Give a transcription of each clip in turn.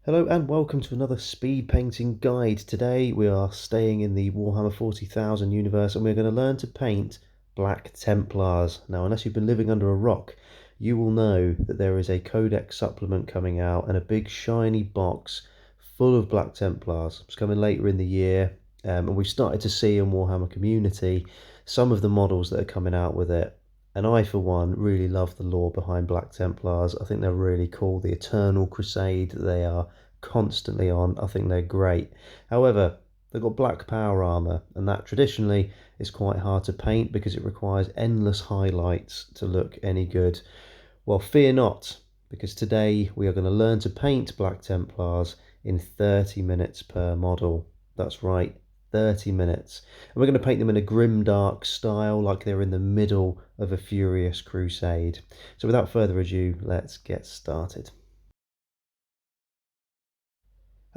Hello and welcome to another speed painting guide. Today we are staying in the Warhammer 40,000 universe and we're going to learn to paint Black Templars. Now, unless you've been living under a rock, you will know that there is a Codex supplement coming out and a big shiny box full of Black Templars. It's coming later in the year, and we've started to see in Warhammer community some of the models that are coming out with it. And I, for one, really love the lore behind Black Templars. I think they're really cool. The Eternal Crusade that they are constantly on, I think they're great. However, they've got black power armor, and that traditionally is quite hard to paint because it requires endless highlights to look any good. Well, fear not, because today we are going to learn to paint Black Templars in 30 minutes per model. That's right, 30 minutes. And we're going to paint them in a grimdark style, like they're in the middle of a furious crusade. So without further ado, let's get started.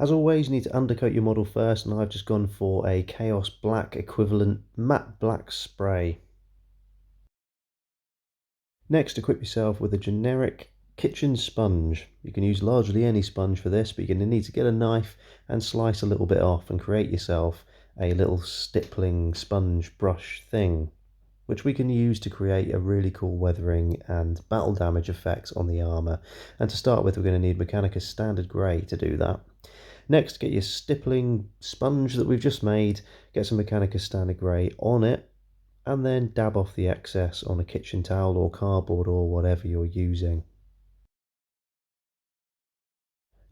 As always, you need to undercoat your model first, and I've just gone for a Chaos Black equivalent matte black spray. Next, equip yourself with a generic kitchen sponge. You can use largely any sponge for this, but you're going to need to get a knife and slice a little bit off and create yourself a little stippling sponge brush thing, which we can use to create a really cool weathering and battle damage effect on the armour. And to start with, we're going to need Mechanicus Standard Grey to do that. Next, get your stippling sponge that we've just made, get some Mechanicus Standard Grey on it, and then dab off the excess on a kitchen towel or cardboard or whatever you're using.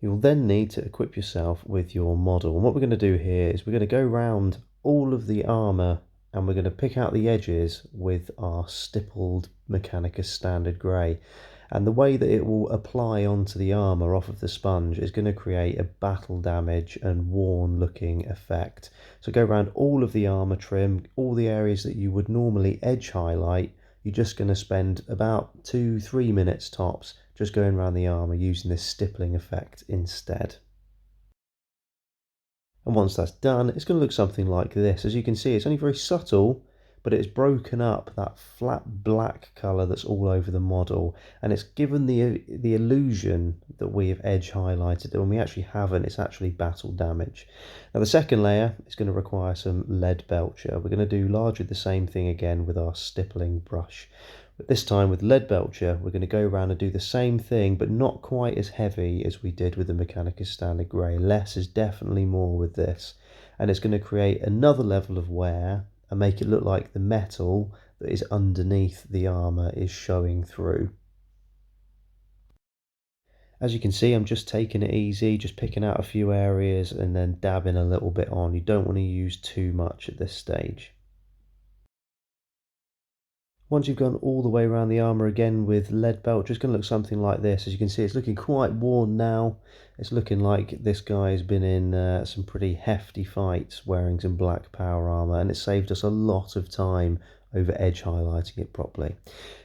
You'll then need to equip yourself with your model. And what we're going to do here is we're going to go round all of the armour and we're going to pick out the edges with our stippled Mechanicus Standard Grey. And the way that it will apply onto the armour off of the sponge is going to create a battle damage and worn looking effect. So go around all of the armour trim, all the areas that you would normally edge highlight. You're just going to spend about 2-3 minutes tops just going around the armour using this stippling effect instead. And once that's done, it's going to look something like this. As you can see, it's only very subtle, but it's broken up that flat black colour that's all over the model, and it's given the illusion that we have edge highlighted it when we actually haven't. It's actually battle damage. Now the second layer is going to require some Leadbelcher. We're going to do largely the same thing again with our stippling brush. But this time with Leadbelcher, we're going to go around and do the same thing, but not quite as heavy as we did with the Mechanicus Standard Grey. Less is definitely more with this. And it's going to create another level of wear and make it look like the metal that is underneath the armour is showing through. As you can see, I'm just taking it easy, just picking out a few areas and then dabbing a little bit on. You don't want to use too much at this stage. Once you've gone all the way around the armour again with Leadbelcher, it's going to look something like this. As you can see, it's looking quite worn now. It's looking like this guy's been in some pretty hefty fights wearing some black power armour, and it saved us a lot of time over edge highlighting it properly.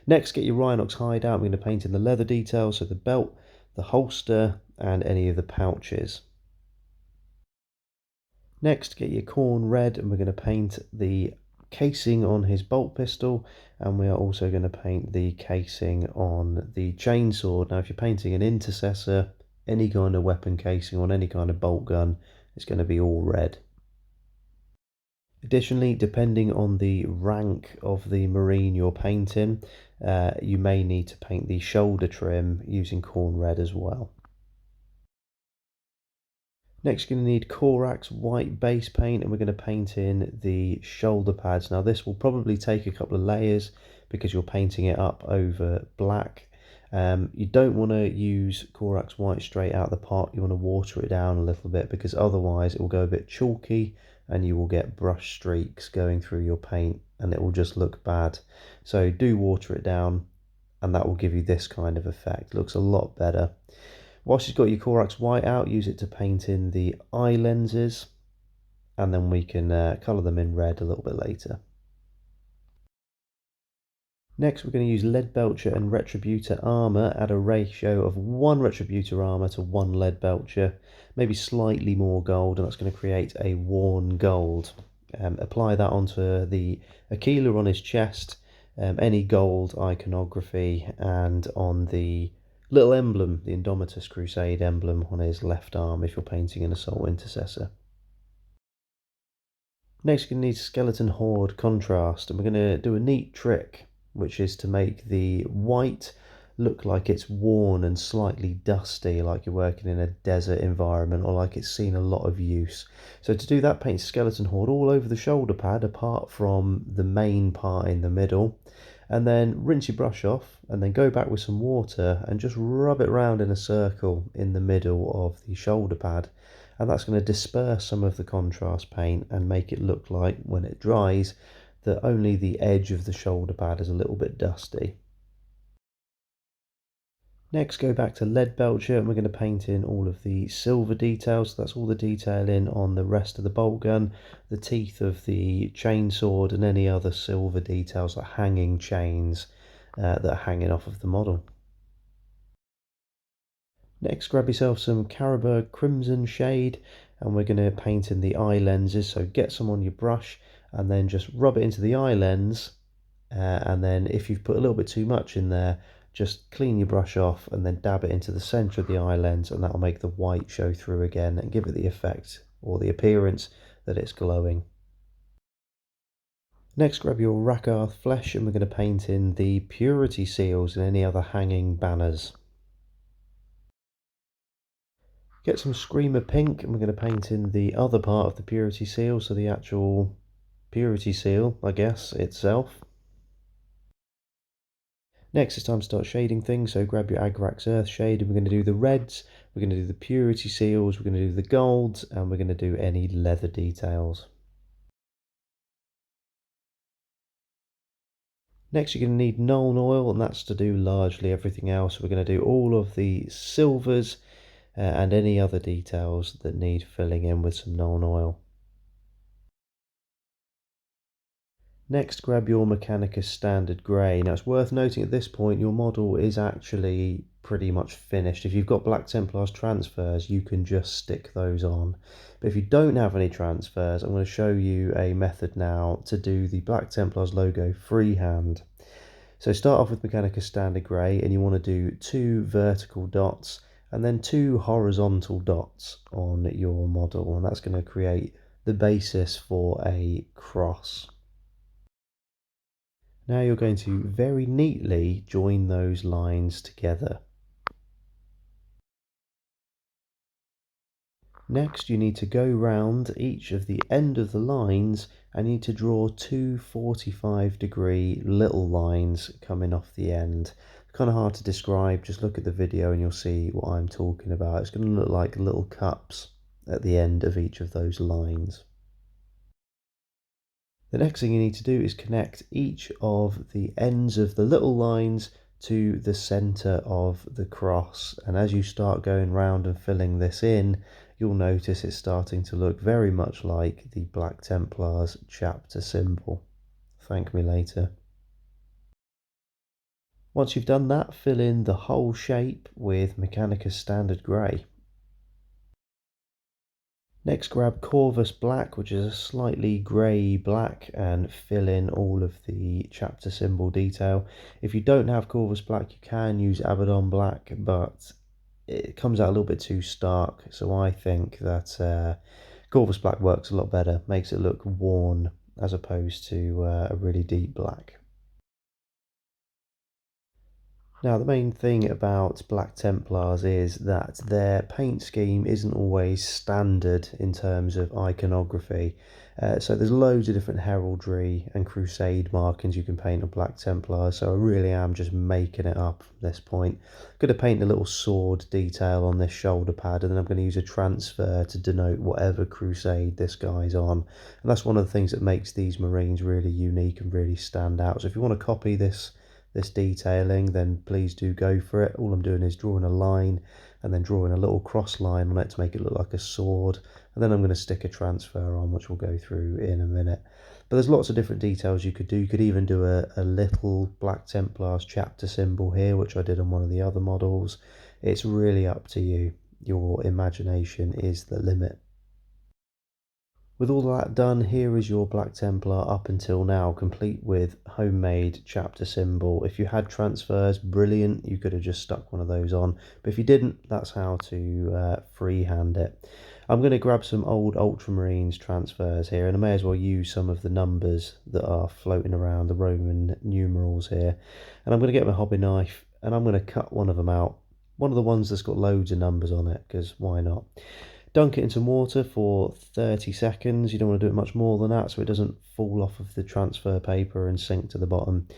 Next, get your Rhinox Hide out. We're going to paint in the leather details, so the belt, the holster, and any of the pouches. Next, get your Khorne Red, and we're going to paint the casing on his bolt pistol, and we are also going to paint the casing on the chainsword. Now if you're painting an intercessor, any kind of weapon casing on any kind of bolt gun, it's going to be all red. Additionally, depending on the rank of the marine you're painting, you may need to paint the shoulder trim using Khorne Red as well. Next, you're going to need Corax White base paint, and we're going to paint in the shoulder pads. Now this will probably take a couple of layers because you're painting it up over black. You don't want to use Corax White straight out of the pot. You want to water it down a little bit because otherwise it will go a bit chalky and you will get brush streaks going through your paint and it will just look bad. So do water it down and that will give you this kind of effect. It looks a lot better. Whilst you've got your Corax White out, use it to paint in the eye lenses, and then we can colour them in red a little bit later. Next, we're going to use Leadbelcher and Retributor armour at a ratio of 1 Retributor armour to 1 Leadbelcher, maybe slightly more gold, and that's going to create a worn gold. Apply that onto the Aquila on his chest, any gold iconography, and on the Little emblem, the Indomitus Crusade emblem on his left arm if you're painting an Assault Intercessor. Next, you're going to need Skeleton Horde contrast, and we're going to do a neat trick, which is to make the white look like it's worn and slightly dusty, like you're working in a desert environment or like it's seen a lot of use. So to do that, paint Skeleton Horde all over the shoulder pad apart from the main part in the middle, and then rinse your brush off and then go back with some water and just rub it around in a circle in the middle of the shoulder pad, and that's going to disperse some of the contrast paint and make it look like when it dries that only the edge of the shoulder pad is a little bit dusty. Next, go back to Leadbelcher and we're going to paint in all of the silver details. So that's all the detailing on the rest of the bolt gun, the teeth of the chainsword, and any other silver details like hanging chains that are hanging off of the model. Next, grab yourself some Carrobourg Crimson shade and we're going to paint in the eye lenses. So get some on your brush and then just rub it into the eye lens. And then if you've put a little bit too much in there, just clean your brush off and then dab it into the center of the eye lens, and that'll make the white show through again and give it the effect or the appearance that it's glowing. Next, grab your Rakarth Flesh and we're going to paint in the purity seals and any other hanging banners. Get some Screamer Pink and we're going to paint in the other part of the purity seal, so the actual purity seal, I guess, itself. Next, it's time to start shading things, so grab your Agrax Earthshade and we're going to do the reds, we're going to do the purity seals, we're going to do the golds, and we're going to do any leather details. Next, you're going to need Nuln Oil, and that's to do largely everything else. We're going to do all of the silvers and any other details that need filling in with some Nuln Oil. Next, grab your Mechanicus Standard Grey. Now, it's worth noting at this point your model is actually pretty much finished. If you've got Black Templars transfers, you can just stick those on. But if you don't have any transfers, I'm going to show you a method now to do the Black Templars logo freehand. So start off with Mechanicus Standard Grey, and you want to do 2 vertical dots and then 2 horizontal dots on your model, and that's going to create the basis for a cross. Now you're going to very neatly join those lines together. Next, you need to go round each of the end of the lines and you need to draw 2 45-degree little lines coming off the end. It's kind of hard to describe, just look at the video and you'll see what I'm talking about. It's going to look like little cups at the end of each of those lines. The next thing you need to do is connect each of the ends of the little lines to the center of the cross, and as you start going round and filling this in, you'll notice it's starting to look very much like the Black Templars chapter symbol. Thank me later. Once you've done that, fill in the whole shape with Mechanicus Standard Grey. Next, grab Corvus Black, which is a slightly grey black, and fill in all of the chapter symbol detail. If you don't have Corvus Black, you can use Abaddon Black, but it comes out a little bit too stark, so I think that Corvus Black works a lot better, makes it look worn as opposed to a really deep black. Now, the main thing about Black Templars is that their paint scheme isn't always standard in terms of iconography. So there's loads of different heraldry and crusade markings you can paint on Black Templars, so I really am just making it up from this point. I'm going to paint a little sword detail on this shoulder pad, and then I'm going to use a transfer to denote whatever crusade this guy's on. And that's one of the things that makes these Marines really unique and really stand out. So if you want to copy this detailing, then please do go for it. All I'm doing is drawing a line and then drawing a little cross line on it to make it look like a sword, and then I'm going to stick a transfer on, which we'll go through in a minute. But there's lots of different details you could do. You could even do a little Black Templars chapter symbol here, which I did on one of the other models. It's really up to you. Your imagination is the limit. With all that done, here is your Black Templar up until now, complete with homemade chapter symbol. If you had transfers, brilliant, you could have just stuck one of those on. But if you didn't, that's how to freehand it. I'm going to grab some old Ultramarines transfers here, and I may as well use some of the numbers that are floating around, the Roman numerals here. And I'm going to get my hobby knife, and I'm going to cut one of them out. One of the ones that's got loads of numbers on it, because why not? Dunk it in some water for 30 seconds. You don't want to do it much more than that so it doesn't fall off of the transfer paper and sink to the bottom.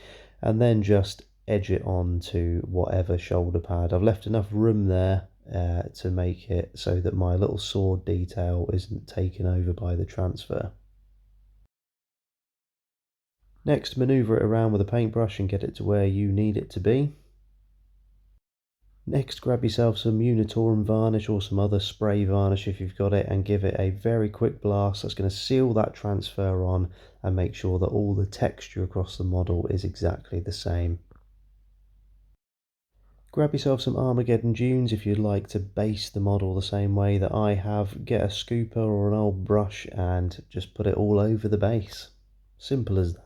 And then just edge it onto whatever shoulder pad. I've left enough room there to make it so that my little sword detail isn't taken over by the transfer. Next, manoeuvre it around with a paintbrush and get it to where you need it to be. Next, grab yourself some Unitorum varnish or some other spray varnish if you've got it, and give it a very quick blast. That's going to seal that transfer on and make sure that all the texture across the model is exactly the same. Grab yourself some Armageddon dunes if you'd like to base the model the same way that I have. Get a scooper or an old brush and just put it all over the base. Simple as that.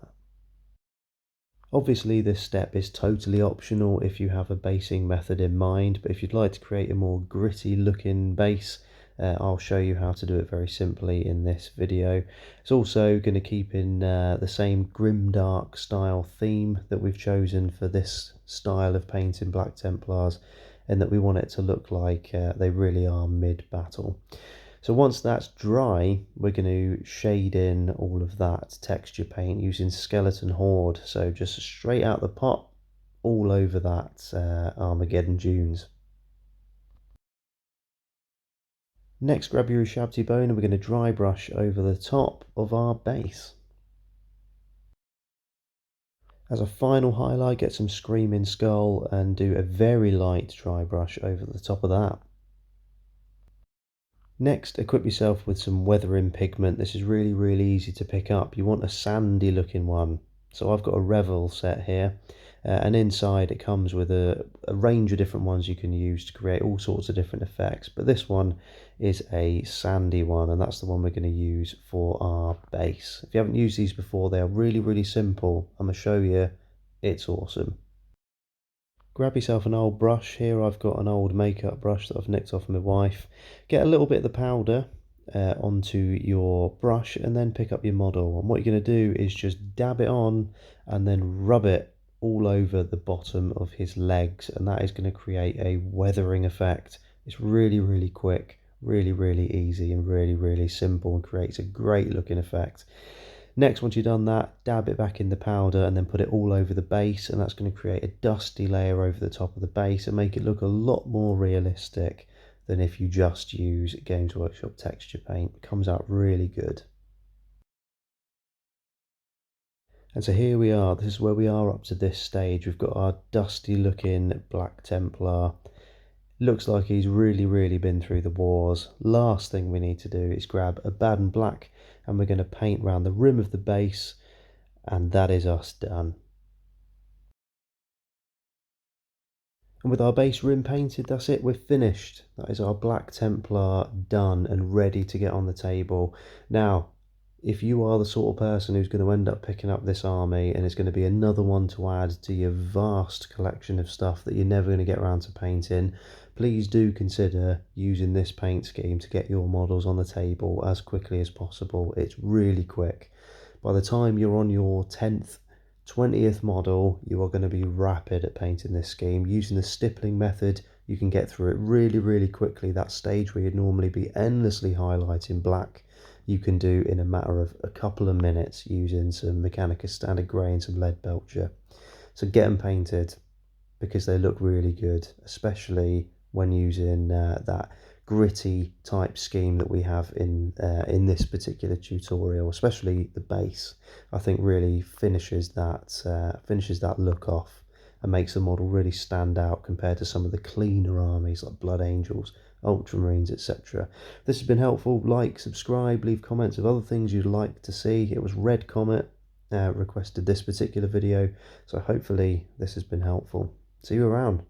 Obviously this step is totally optional if you have a basing method in mind, but if you'd like to create a more gritty looking base, I'll show you how to do it very simply in this video. It's also going to keep in the same grimdark style theme that we've chosen for this style of painting Black Templars, and that we want it to look like they really are mid-battle. So once that's dry, we're going to shade in all of that texture paint using Skeleton Horde. So just straight out the pot, all over that Armageddon dunes. Next, grab your Ushabti Bone and we're going to dry brush over the top of our base. As a final highlight, get some Screaming Skull and do a very light dry brush over the top of that. Next, equip yourself with some weathering pigment. This is really easy to pick up. You want a sandy looking one. So I've got a Revel set here, and inside it comes with a range of different ones you can use to create all sorts of different effects. But this one is a sandy one, and that's the one we're going to use for our base. If you haven't used these before, they are really simple. I'm going to show you. It's awesome. Grab yourself an old brush. Here I've got an old makeup brush that I've nicked off my wife. Get a little bit of the powder onto your brush and then pick up your model. And what you're going to do is just dab it on and then rub it all over the bottom of his legs, and that is going to create a weathering effect. It's really quick, really easy, and really simple, and creates a great looking effect. Next, once you've done that, dab it back in the powder and then put it all over the base, and that's going to create a dusty layer over the top of the base and make it look a lot more realistic than if you just use Games Workshop texture paint. It comes out really good. And so here we are. This is where we are up to this stage. We've got our dusty looking Black Templar. Looks like he's really been through the wars. Last thing we need to do is grab Abaddon Black, and we're going to paint around the rim of the base, and that is us done. And with our base rim painted, that's it, we're finished. That is our Black Templar done and ready to get on the table. Now, if you are the sort of person who's going to end up picking up this army and it's going to be another one to add to your vast collection of stuff that you're never going to get around to painting, please do consider using this paint scheme to get your models on the table as quickly as possible. It's really quick. By the time you're on your 10th, 20th model, you are going to be rapid at painting this scheme. Using the stippling method, you can get through it really quickly. That stage where you'd normally be endlessly highlighting black, you can do in a matter of a couple of minutes using some Mechanicus standard grey and some Leadbelcher. So get them painted because they look really good, especially when using that gritty type scheme that we have in this particular tutorial. Especially the base, I think really finishes that look off and makes the model really stand out compared to some of the cleaner armies like Blood Angels, Ultramarines, etc. If this has been helpful, like, subscribe, leave comments of other things you'd like to see. It was Red Comet requested this particular video, so hopefully this has been helpful. See you around.